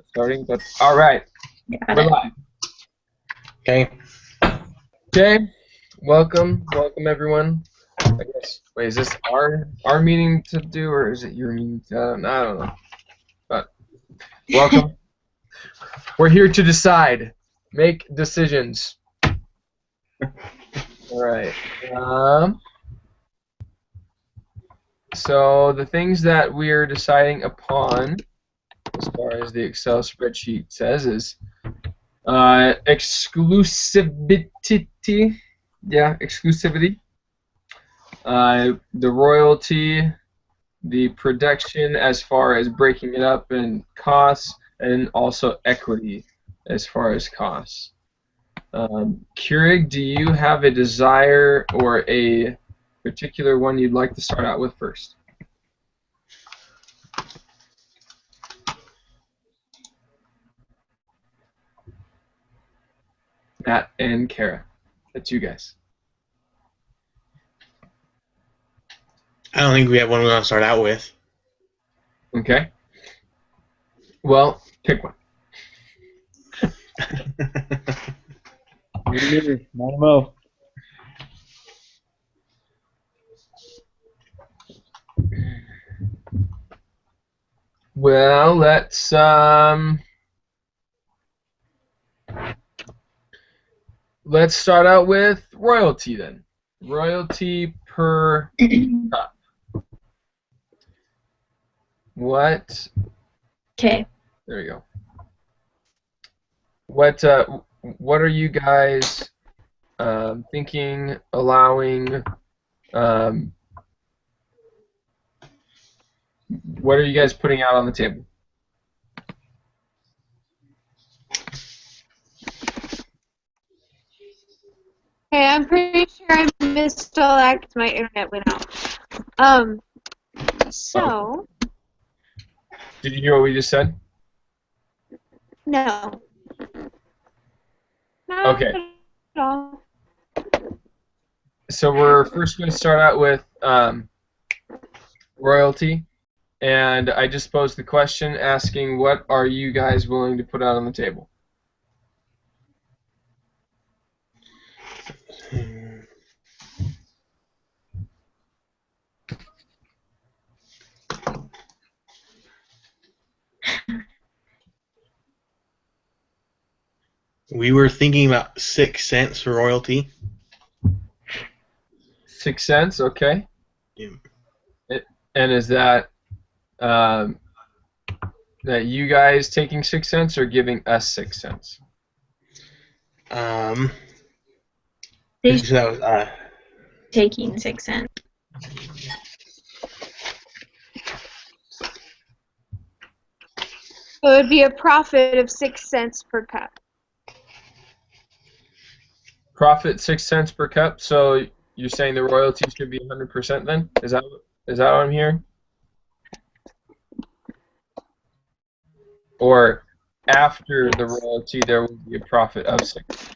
Starting, but all right. Got We're it. live. Okay. Okay. Welcome everyone. I guess. Wait, is this our meeting to do, or is it your meeting? I don't know. But welcome. We're here to decide, make decisions. All right. So the things that we're deciding upon, as far as the Excel spreadsheet says, is exclusivity. Yeah, exclusivity. The royalty, the production as far as breaking it up in costs, and also equity as far as costs. Keurig, do you have a desire or a particular one you'd like to start out with first? Matt and Kara. That's you guys. I don't think we have one we want to start out with. Okay. Well, pick one. Not a mo. Well, let's start out with royalty then. Royalty per cup. What? Okay. There we go. What are you guys thinking, allowing? What are you guys putting out on the table? Hey, I'm pretty sure I missed all that because my internet went out. So. Did you hear what we just said? No. Not Okay. at all. So we're first going to start out with royalty, and I just posed the question asking, what are you guys willing to put out on the table? We were thinking about 6 cents for royalty. 6 cents, okay. Yeah. And is that that you guys taking 6 cents or giving us 6 cents? So They that was taking 6 cents. So it would be a profit of 6 cents per cup. Profit 6 cents per cup. So you're saying the royalty should be 100% then? Is that what I'm hearing? Or after the royalty, there will be a profit of 6.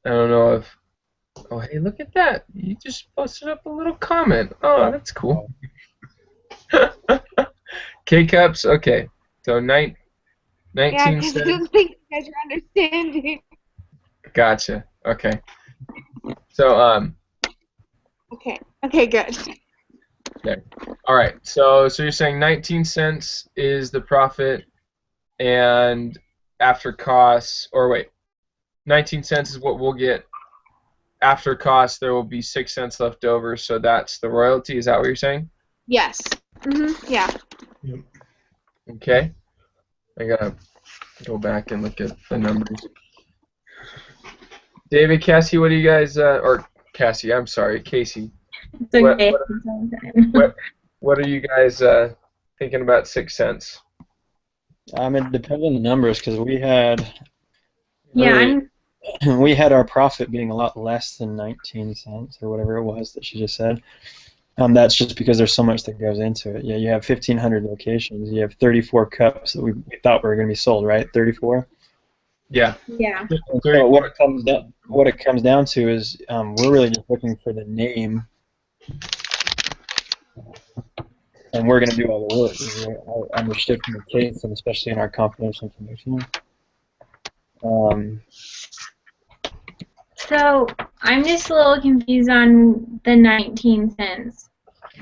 I don't know if. Oh, hey, look at that! You just posted up a little comment. Oh, that's cool. K-cups, okay. So 19 Yeah, because I cents. didn't think you guys were understanding. Gotcha. Okay. So Okay. Okay, good. Okay. All right. So you're saying 19 cents is the profit, and after costs, or wait, 19 cents is what we'll get. After costs, there will be 6 cents left over, so that's the royalty. Is that what you're saying? Yes. Yeah. Okay. I gotta go back and look at the numbers. David, Cassie, what do you guys, or Cassie, I'm sorry, Casey. It's okay. What are you guys thinking about 6 cents? It depends on the numbers because we had Yeah, we had our profit being a lot less than 19 cents or whatever it was that she just said. That's just because there's so much that goes into it. Yeah, you have 1,500 locations. You have 34 cups that we thought were going to be sold, right? 34. Yeah. Yeah. And so what it comes down to is we're really just looking for the name, and we're going to do all the work. I understood from the case, and especially in our confidential information. So I'm just a little confused on the 19 cents.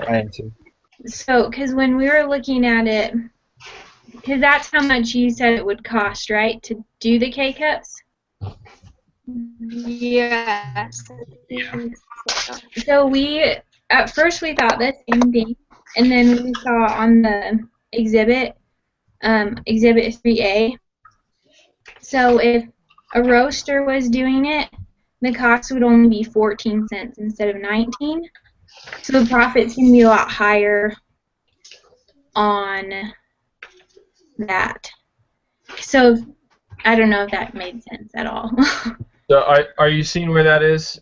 I am too. So, because when we were looking at it, because that's how much you said it would cost, right, to do the K-cups? Yes. Yeah. So at first we thought the same thing, and then we saw on the exhibit, exhibit 3A. So if a roaster was doing it, the cost would only be 14 cents instead of 19. So the profit's going to be a lot higher on that. So I don't know if that made sense at all. So are you seeing where that is?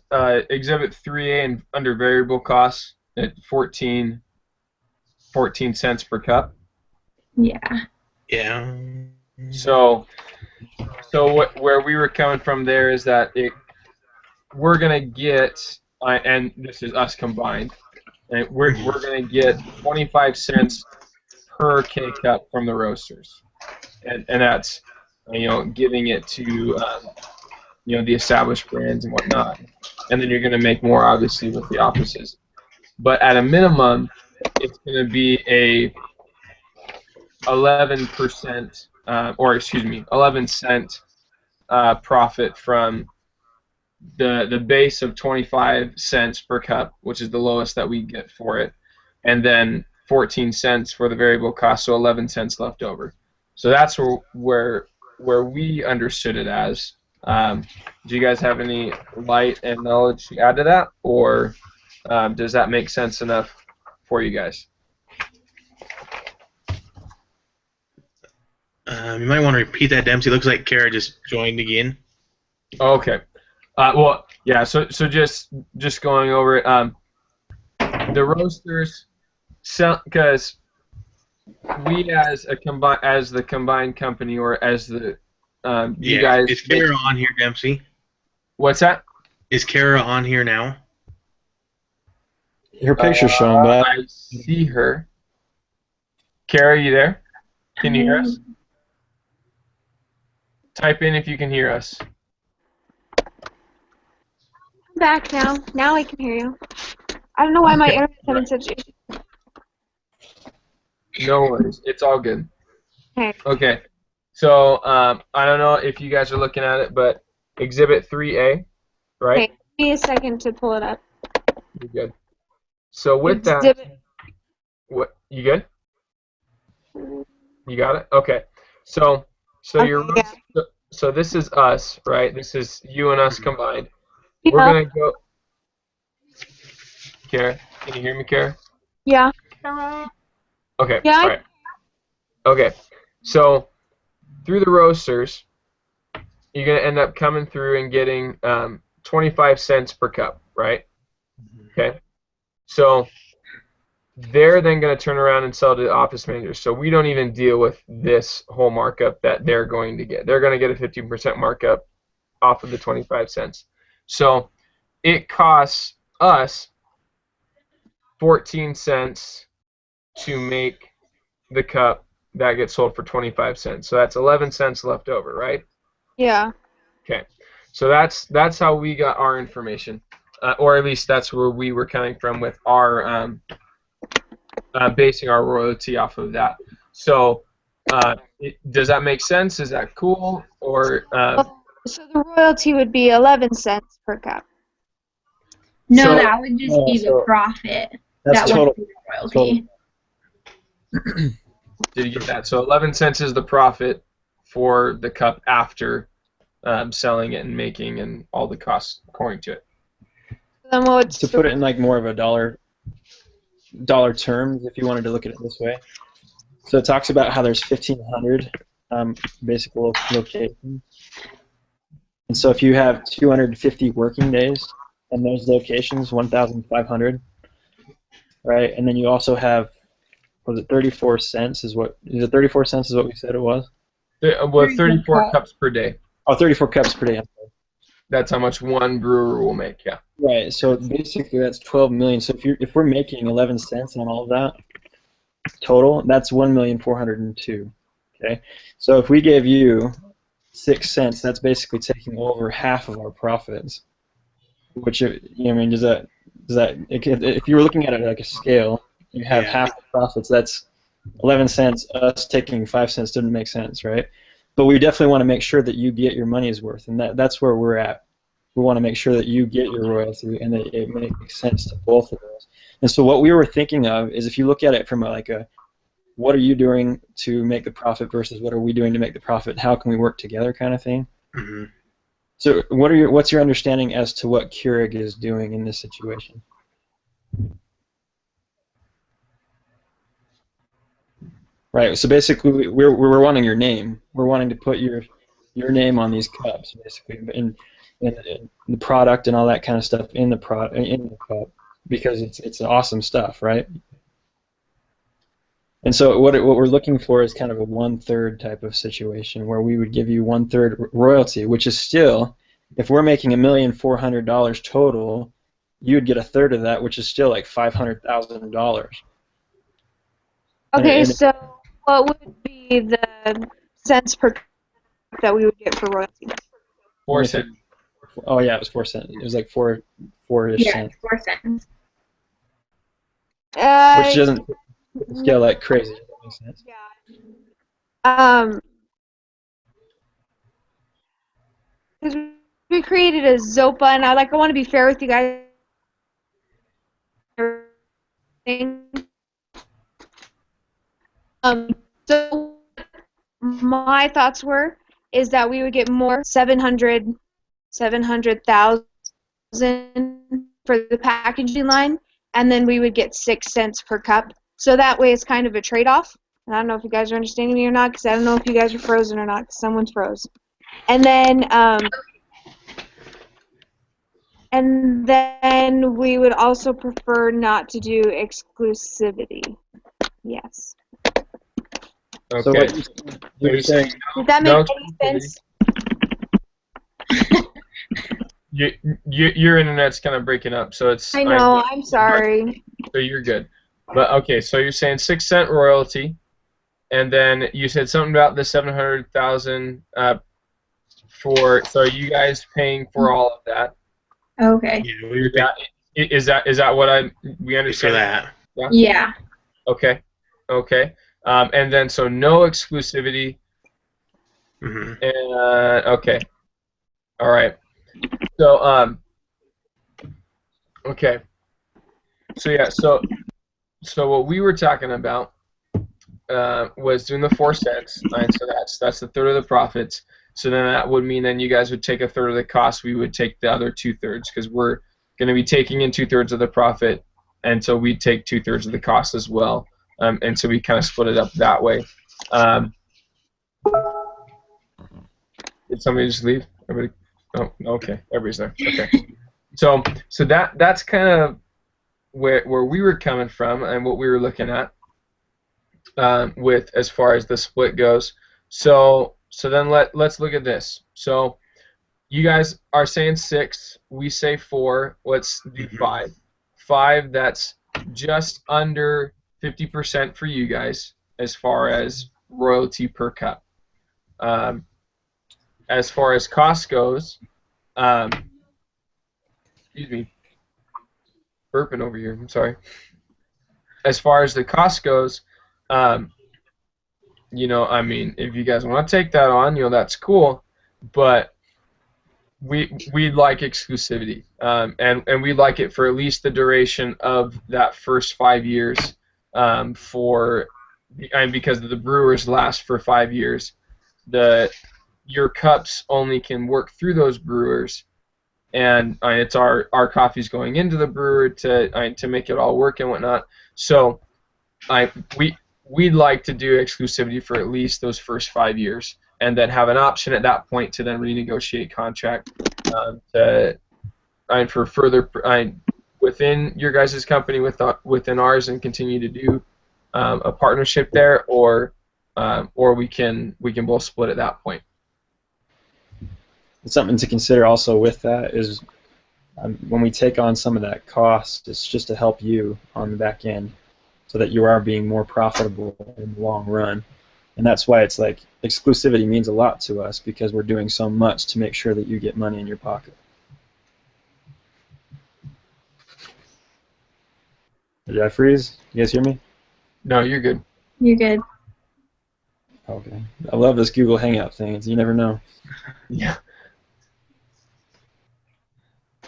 Exhibit 3A and under variable costs at 14 cents per cup. Yeah. Yeah. So where we were coming from there is that we're gonna get, and this is us combined, and we're gonna get 25 cents per K cup from the roasters, and that's giving it to the established brands and whatnot, and then you're gonna make more obviously with the offices, but at a minimum, it's gonna be a 11%, or excuse me, 11-cent profit from the base of 25 cents per cup, which is the lowest that we get for it, and then 14 cents for the variable cost, so 11 cents left over. So that's where we understood it as. Do you guys have any light and knowledge to add to that, or does that make sense enough for you guys? You might want to repeat that, Dempsey. Looks like Kara just joined again. Okay. Well, yeah. So just going over it. The roasters sell, because we as the combined company, or as the you guys. Is Kara on here, Dempsey? What's that? Is Kara on here now? Her picture's showing, but I see her. Kara, you there? Can you hear us? Type in if you can hear us. I'm back now. Now I can hear you. I don't know why my internet's having such issues. No worries. It's all good. Okay. Okay. So I don't know if you guys are looking at it, but Exhibit 3A, right? Okay, give me a second to pull it up. You're good. So with that, Exhibit. what you good? You got it? Okay. So you're Okay, yeah. so this is us, right? This is you and us combined. Yeah. We're gonna go. Kara, can you hear me, Kara? Yeah. Okay. Yeah. All right. Okay. So through the roasters, you're gonna end up coming through and getting 25 cents per cup, right? Okay. So they're then going to turn around and sell to the office managers. So we don't even deal with this whole markup that they're going to get. They're going to get a 15% markup off of the 25 cents. So it costs us 14 cents to make the cup that gets sold for 25 cents. So that's 11 cents left over, right? Yeah. Okay. So that's how we got our information, or at least that's where we were coming from with our basing our royalty off of that. So does that make sense? Is that cool? Or So the royalty would be 11 cents per cup. No, So- that would just be the profit. that's That total. wouldn't be the royalty. did you get that? So 11 cents is the profit for the cup after selling it and making and all the costs according to it. Then what's To put it in like more of a dollar terms, if you wanted to look at it this way. So it talks about how there's 1,500 basic locations. And so if you have 250 working days in those locations, 1,500, right? And then you also have, was it 34 cents is what we said it was? Well, 34 cups per day. Oh, 34 cups per day. That's how much one brewer will make. Yeah. Right. So basically, that's 12 million. So if we're making 11 cents on all of that total, that's 1,402,000. Okay. So if we gave you 6 cents, that's basically taking over half of our profits. Which, I mean, does that if you were looking at it like a scale, you have Yeah. half the profits. That's 11 cents. Us taking 5 cents didn't make sense, right? But we definitely want to make sure that you get your money's worth, and that's where we're at. We want to make sure that you get your royalty and that it makes sense to both of those. And so what we were thinking of is, if you look at it from like a what are you doing to make the profit versus what are we doing to make the profit? How can we work together kind of thing? Mm-hmm. So what's your understanding as to what Keurig is doing in this situation? Right. So basically, we're wanting your name. We're wanting to put your name on these cups, basically, and the product and all that kind of stuff in the cup, because it's awesome stuff, right? And so what we're looking for is kind of a 1/3 type of situation where we would give you 1/3 royalty, which is still, if we're making $1,400,000 total, you would get 1/3 of that, which is still like $500,000. Okay, And so what would be the cents per cup that we would get for royalty? 4 cents. Oh yeah, it was 4 cents. It was like four-ish Yeah, cents, 4 cents. which doesn't scale like crazy. Does that make sense? Yeah. Because we created a Zopa, and I want to be fair with you guys. So my thoughts is that we would get more 700,000 for the packaging line, and then we would get 6 cents per cup. So that way it's kind of a trade-off. And I don't know if you guys are understanding me or not, because I don't know if you guys are frozen or not, because someone's froze. And then we would also prefer not to do exclusivity. Yes. Okay. So what you're saying, Does that make any sense? Your internet's kind of breaking up, so it's. I know. I'm sorry. So you're good. But okay, so you're saying 6 cent royalty, and then you said something about the 700,000 for. So are you guys paying for all of that? Okay. Yeah, we would pay Is that what we for understand? that. Yeah. Okay. Okay. And then so no exclusivity. Mm-hmm. Okay. All right. So okay. So yeah. So what we were talking about was doing the 4 cents. Right? So that's a third of the profits. So then that would mean then you guys would take a third of the cost. We would take the other 2/3 because we're going to be taking in 2/3 of the profit, and so we take 2/3 of the cost as well. And so we kind of split it up that way. Did somebody just leave? Everybody? Oh, okay. Everybody's there. Okay. So that's kind of where we were coming from and what we were looking at with as far as the split goes. So then let's look at this. So you guys are saying 6. We say 4. Let's do 5. 5. That's just under 50% for you guys as far as royalty per cup. As far as cost goes, excuse me, burping over here. I'm sorry. As far as the cost goes, you know, I mean, if you guys want to take that on, you know, that's cool, but we like exclusivity, and we like it for at least the duration of that first 5 years, and because the brewers last for 5 years, your cups only can work through those brewers, and it's our coffee's going into the brewer to make it all work and whatnot. So we'd like to do exclusivity for at least those first 5 years, and then have an option at that point to then renegotiate contract for further within your guys' company within ours, and continue to do a partnership there, or we can both split at that point. something to consider also with that is when we take on some of that cost, it's just to help you on the back end so that you are being more profitable in the long run. And that's why it's like exclusivity means a lot to us, because we're doing so much to make sure that you get money in your pocket. Did I freeze? You guys hear me? No, you're good. You're good. Okay. I love this Google Hangout thing. You never know. Yeah.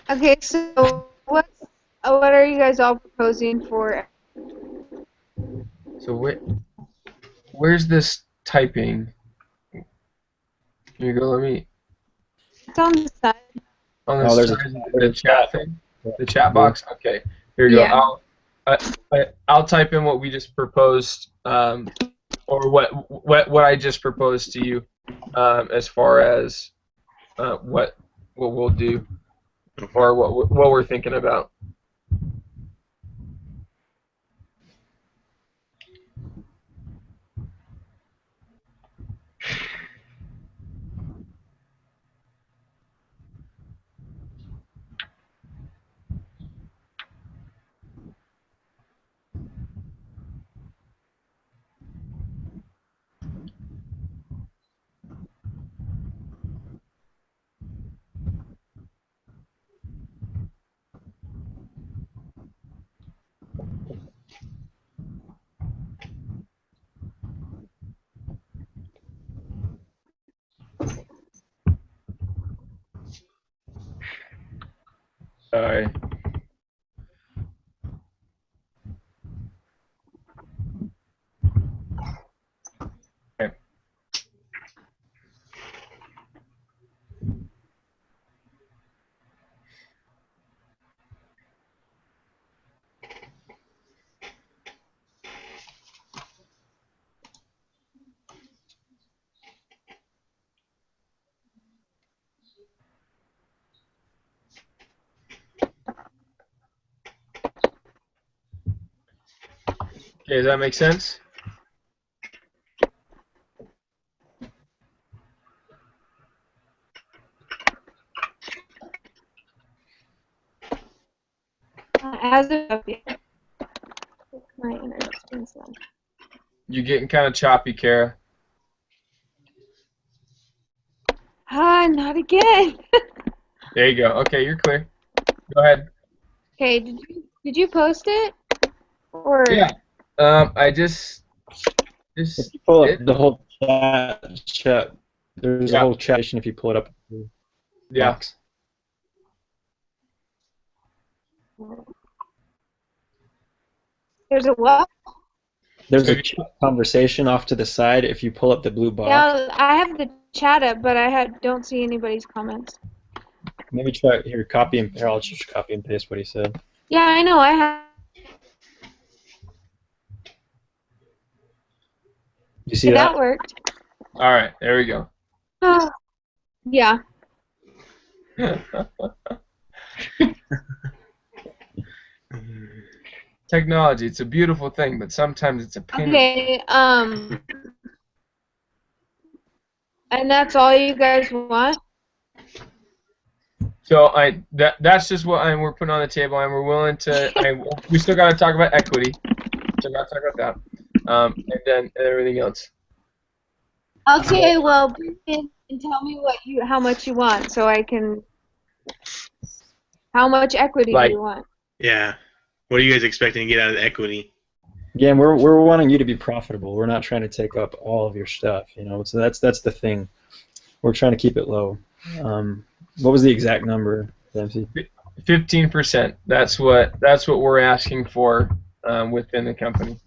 Okay, so what are you guys all proposing for? So where's this typing? Here you go. Let me It's on the side. on the Oh, there's side, a the chat chat. thing, the chat box. Okay, here you Yeah. go. I'll type in what we just proposed, or what I just proposed to you, as far as what we'll do, or what we're thinking about. Sorry. Okay. Okay, does that make sense? As of yet. My internet's slow. You're getting kind of choppy, Kara. Ah, not again. There you go. Okay, you're clear. Go ahead. Okay, did you post it? Or Yeah. I just If you pull up did. the whole chat, there's a Yeah. whole chat if you pull it up. Yeah. Box. there's a what? There's So a chat conversation off to the side if you pull up the blue box. Yeah, I have the chat up, but don't see anybody's comments. Maybe try here. Copy and here, I'll just copy and paste what he said. Yeah, I know. I have. You see That that? worked. all right, there we go. Yeah. Technology, it's a beautiful thing, but sometimes it's a pain. Okay. And that's all you guys want? So that's just what we're putting on the table, and we're willing to. We still got to talk about equity. Still got to talk about that, and then everything else. Okay. Well, bring in and tell me how much you want, so I can. How much equity do you want? Yeah. What are you guys expecting to get out of the equity? Again, we're wanting you to be profitable. We're not trying to take up all of your stuff, you know. So that's the thing. We're trying to keep it low. What was the exact number, Dempsey? 15%. That's what we're asking for within the company.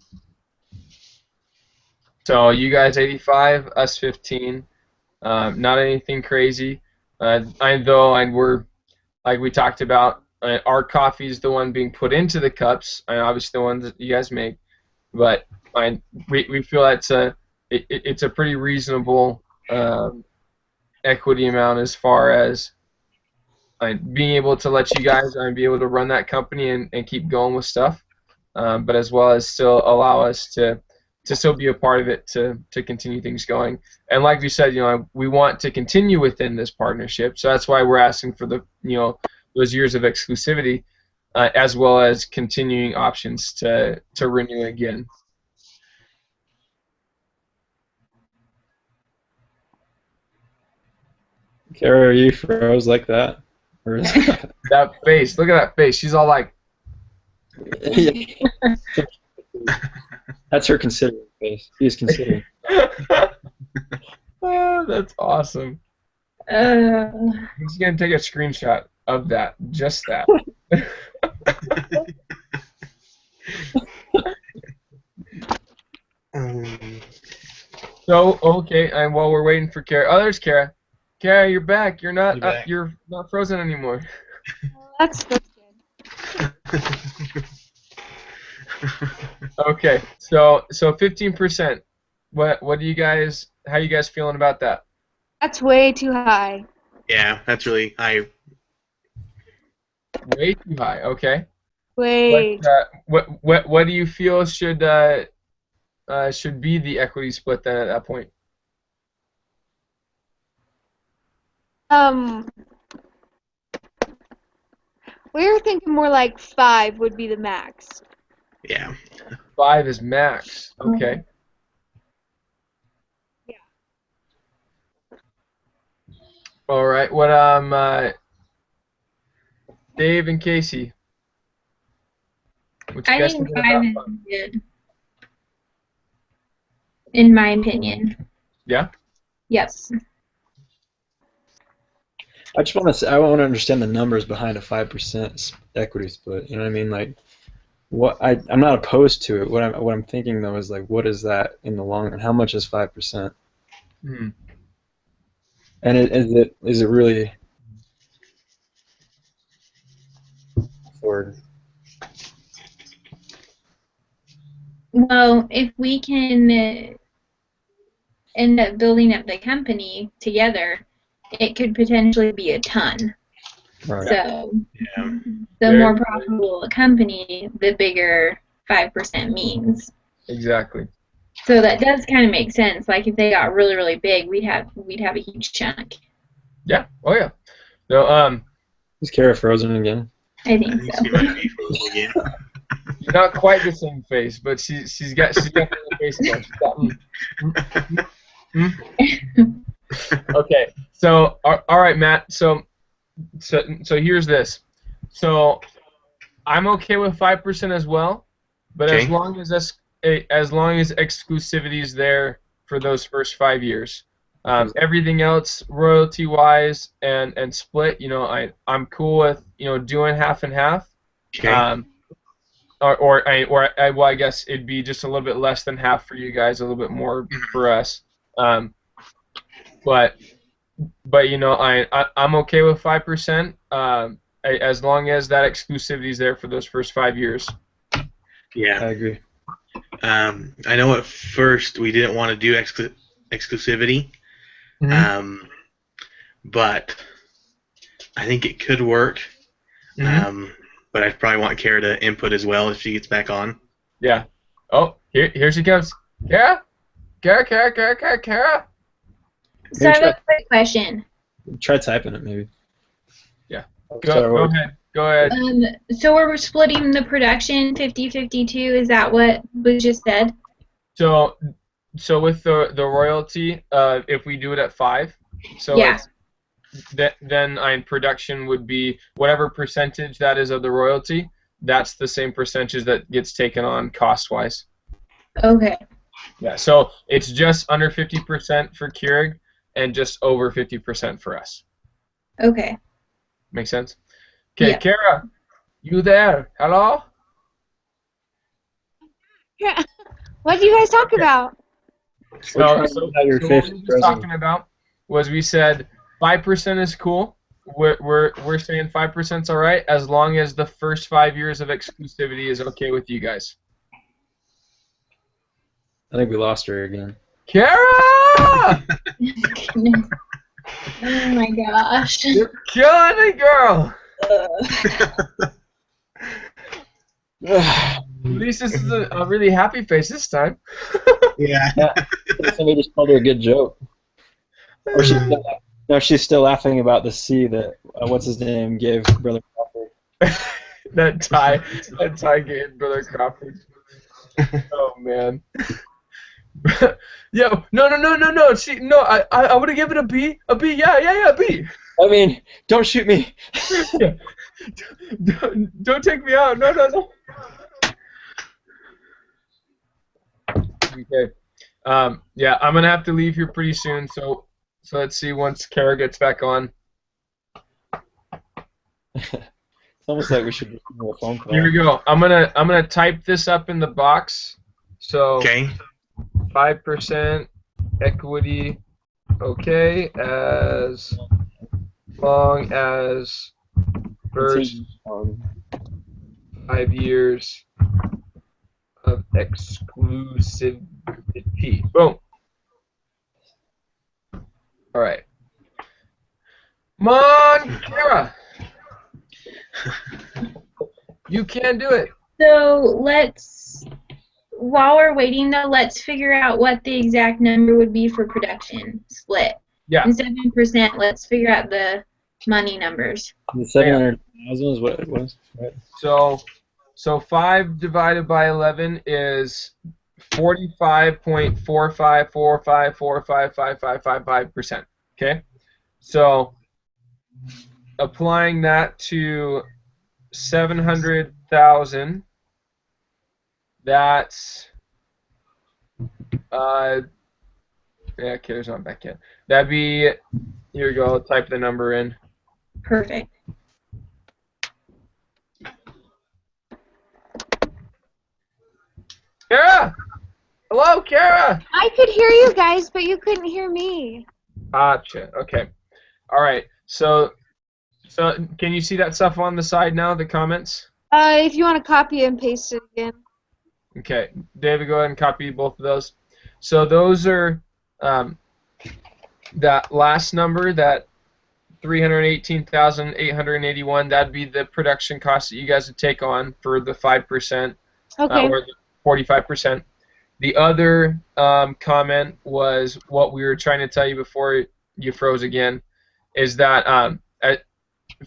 So you guys 85, us 15. Not anything crazy. We're like we talked about. Our coffee is the one being put into the cups, and obviously the ones that you guys make. But we feel it's a pretty reasonable equity amount as far as being able to let you guys be able to run that company and keep going with stuff, but as well as still allow us to still be a part of it to continue things going. And like we said, we want to continue within this partnership, so that's why we're asking for the those years of exclusivity, as well as continuing options to renew again. Kara, are you froze like that? Or is That face, look at that face. She's all like, that's her considering face. He's considering. oh, that's awesome. He's gonna take a screenshot of that, just that. So okay, and while we're waiting for Kara, oh, there's Kara. Kara, you're back. You're not. You're not frozen anymore. That's good. Okay, so 15%. What do you guys? How you guys feeling about that? That's way too high. Yeah, that's really high. Way too high. Okay. Way. What do you feel should be the equity split then at that point? We were thinking more like 5 would be the max. Yeah. 5 is max. Okay. Yeah. All right. What Dave and Casey. What you I guys think thinking 5 about? is good, in my opinion. Yeah. Yes. I just want to. I want to understand the numbers behind a 5% equity split. You know what I mean? Like, what I'm not opposed to it. What I'm thinking though is like, what is that in the long run? How much is 5%? Hmm. And is it really for? Well, if we can end up building up the company together, it could potentially be a ton. Right. So Yeah. the more profitable a company, the bigger 5% means. Exactly. So that does kind of make sense. Like if they got really, really big, we'd have a huge chunk. Yeah. Oh yeah. No. Is Kara frozen again? I think I so. think she might be frozen again. Not quite the same face, but she's got the face again. She's got, Okay. So all right, Matt. So here's this. So I'm okay with 5% as well, but Okay. as long as exclusivity is there for those first 5 years, everything else royalty-wise and split, I'm cool with doing half and half. Okay. Well, I guess it'd be just a little bit less than half for you guys, a little bit more for us. But I'm okay with 5%. As long as that exclusivity is there for those first 5 years. Yeah. I agree. I know at first we didn't want to do exclusivity, Mm-hmm. but I think it could work. Mm-hmm. But I'd probably want Kara to input as well if she gets back on. Yeah. Oh, here she comes. Kara? Kara? So I have a quick question. Try typing it maybe. Yeah. Go Go ahead. So we're splitting the production 50-52. Is that what was just said? So with the royalty, if we do it at 5, so Yeah. then production would be whatever percentage that is of the royalty. That's the same percentage that gets taken on cost-wise. Okay. Yeah. So it's just under 50% for Keurig and just over 50% for us. Okay. Make sense? Okay, Yeah. Kara, you there? Hello? What do you guys talk about? So your what face we is were frozen. talking about was we said 5% is cool. We're saying 5% is all right as long as the first 5 years of exclusivity is okay with you guys. I think we lost her again. Kara! Goodness. Oh my gosh. You're killing it, girl! least this is a really happy face this time. Yeah. Somebody just told her a good joke. Or she's still laughing about the C that what's his name gave Brother Crawford. that tie gave Brother Crawford. Oh man. Yo, no. I would have given it a B. A B, yeah, B. I mean, don't shoot me. Yeah. Don't take me out. No. Okay. Yeah, I'm gonna have to leave here pretty soon. So let's see once Kara gets back on. It's almost like we should just do a phone call. Here we go. I'm gonna type this up in the box. So Okay. 5% equity. Okay, as long as first 5 years of exclusivity. Boom. All right. Come on, Kara. You can do it. So while we're waiting though, let's figure out what the exact number would be for production split. Yeah. Instead of 10%, let's figure out the money numbers. The 700,000 is what it was, right? So 5 divided by 11 is 45.4545455555%. Okay? So applying that to 700,000, that's yeah, Kara's not back yet. That'd be, here we go, type the number in. Perfect. Kara! Hello, Kara! I could hear you guys, but you couldn't hear me. Gotcha. Okay. All right. So can you see that stuff on the side now, the comments? If you want to copy and paste it again. Okay. David, go ahead and copy both of those. So those are that last number, that 318,881, that'd be the production cost that you guys would take on for the 5%, Okay. or the 45%. The other comment was what we were trying to tell you before you froze again, is that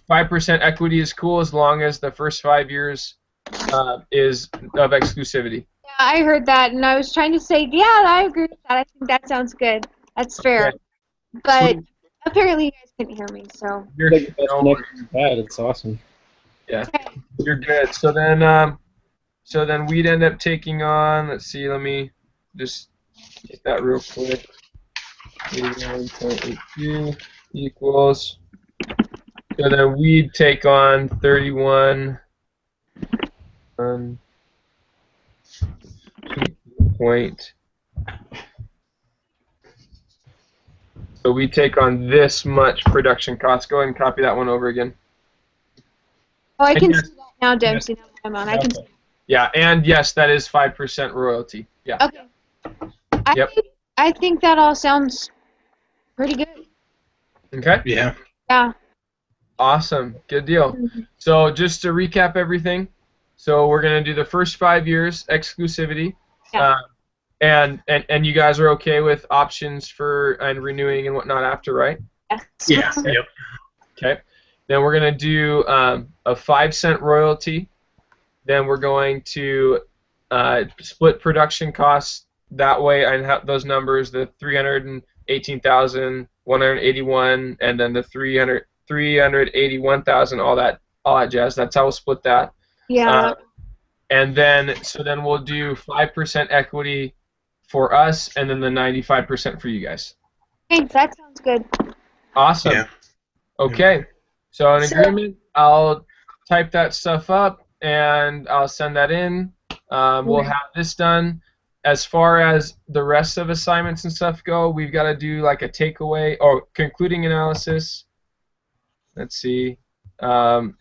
5% equity is cool as long as the first 5 years is of exclusivity. Yeah, I heard that, and I was trying to say, yeah, I agree with that. I think that sounds good. That's fair. Okay. But Sweet. apparently you guys couldn't hear me, so. You're, Like the best no connection worries. we've had. It's awesome. Yeah, you're good. So then we'd end up taking on, let's see, let me just get that real quick. 81.82 equals. So then we'd take on 31 point. So we take on this much production cost. Go ahead and copy that one over again. Oh, I can Yes. see that now, Dempsey. Now that I'm on. I can see. Yeah, and yes, that is 5% royalty. Yeah. Okay. Yep. I think that all sounds pretty good. Okay. Yeah. Yeah. Awesome. Good deal. So just to recap everything, so we're going to do the first 5 years exclusivity. Yeah. And you guys are okay with options for and renewing and whatnot after, right? Yes. Yeah. Yep. Okay. Then we're going to do a 5-cent royalty. Then we're going to split production costs that way, and have those numbers, the 318,181 and then the 381,000, all that jazz. That's how we'll split that. Yeah. And then we'll do 5% equity for us, and then the 95% for you guys. Hey, that sounds good. Awesome. Yeah. Okay. So in agreement, I'll type that stuff up and I'll send that in. We'll have this done. As far as the rest of assignments and stuff go, we've got to do like a takeaway or concluding analysis. Let's see. I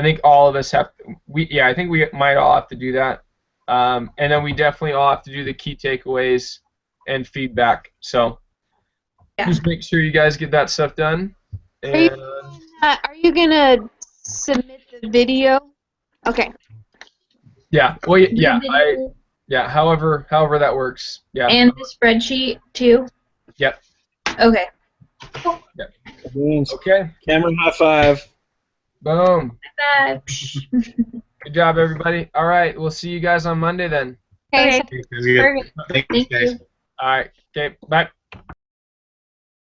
think all of us have. I think we might all have to do that. And then we definitely all have to do the key takeaways and feedback. So just make sure you guys get that stuff done. And Are you gonna submit the video? Okay. Yeah. Well, yeah. The video Yeah. However that works. Yeah. and the spreadsheet too. Yep. Okay. Beans. Okay. Cameron, high five. Boom. Bye. Good job, everybody. All right. We'll see you guys on Monday then. Okay. Okay, Sounds good. Perfect. Thanks, Thank guys. you. All right. Okay. Bye.